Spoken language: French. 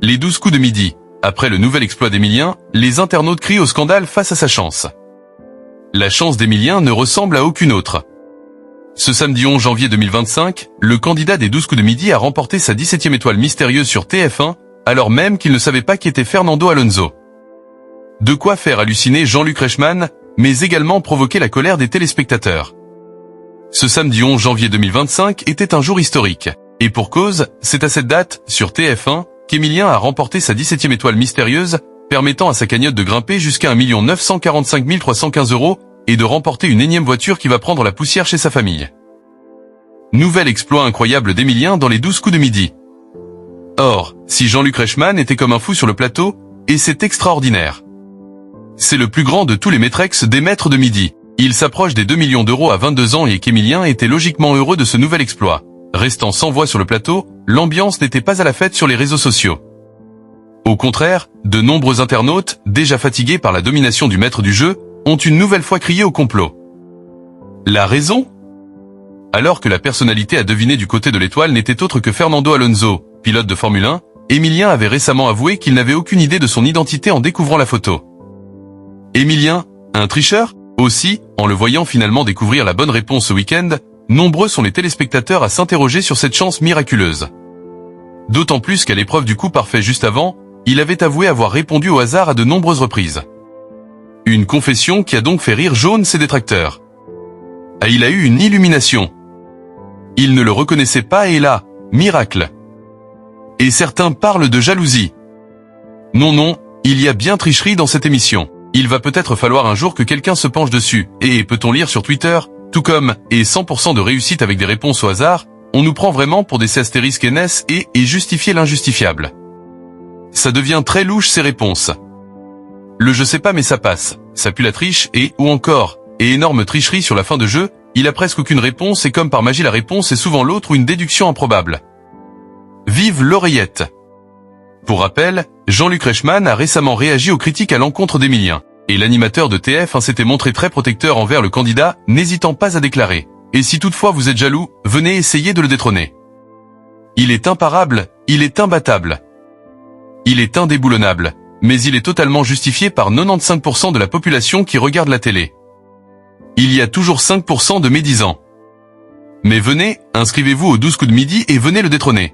Les 12 coups de midi. Après le nouvel exploit d'Emilien, les internautes crient au scandale face à sa chance. La chance d'Emilien ne ressemble à aucune autre. Ce samedi 11 janvier 2025, le candidat des 12 coups de midi a remporté sa 17e étoile mystérieuse sur TF1, alors même qu'il ne savait pas qui était Fernando Alonso. De quoi faire halluciner Jean-Luc Reichmann, mais également provoquer la colère des téléspectateurs. Ce samedi 11 janvier 2025 était un jour historique. Et pour cause, c'est à cette date, sur TF1, qu'Emilien a remporté sa 17e étoile mystérieuse, permettant à sa cagnotte de grimper jusqu'à 1 945 315 € et de remporter une énième voiture qui va prendre la poussière chez sa famille. Nouvel exploit incroyable d'Emilien dans les 12 coups de midi. Or, si Jean-Luc Reichmann était comme un fou sur le plateau, et c'est extraordinaire. C'est le plus grand de tous les maîtrex des maîtres de midi. Il s'approche des 2 millions d'euros à 22 ans et qu'Emilien était logiquement heureux de ce nouvel exploit. Restant sans voix sur le plateau, l'ambiance n'était pas à la fête sur les réseaux sociaux. Au contraire, de nombreux internautes, déjà fatigués par la domination du maître du jeu, ont une nouvelle fois crié au complot. La raison ? Alors que la personnalité à deviner du côté de l'étoile n'était autre que Fernando Alonso, pilote de Formule 1, Emilien avait récemment avoué qu'il n'avait aucune idée de son identité en découvrant la photo. Emilien, un tricheur ? Aussi, en le voyant finalement découvrir la bonne réponse ce week-end, nombreux sont les téléspectateurs à s'interroger sur cette chance miraculeuse. D'autant plus qu'à l'épreuve du coup parfait juste avant, il avait avoué avoir répondu au hasard à de nombreuses reprises. Une confession qui a donc fait rire jaune ses détracteurs. Ah, il a eu une illumination. Il ne le reconnaissait pas et là, miracle. Et certains parlent de jalousie. Non, il y a bien tricherie dans cette émission. Il va peut-être falloir un jour que quelqu'un se penche dessus, et peut-on lire sur Twitter, tout comme, et 100% de réussite avec des réponses au hasard, on nous prend vraiment pour des C***NS et justifier l'injustifiable. Ça devient très louche ces réponses. Le je sais pas mais ça passe, ça pue la triche et, ou encore, et énorme tricherie sur la fin de jeu, il a presque aucune réponse et comme par magie la réponse est souvent l'autre ou une déduction improbable. Vive l'oreillette. Pour rappel, Jean-Luc Reichmann a récemment réagi aux critiques à l'encontre d'Emilien, et l'animateur de TF1 s'était montré très protecteur envers le candidat, n'hésitant pas à déclarer « Et si toutefois vous êtes jaloux, venez essayer de le détrôner. Il est imparable, il est imbattable. Il est indéboulonnable, mais il est totalement justifié par 95% de la population qui regarde la télé. Il y a toujours 5% de médisants. Mais venez, inscrivez-vous aux 12 coups de midi et venez le détrôner. »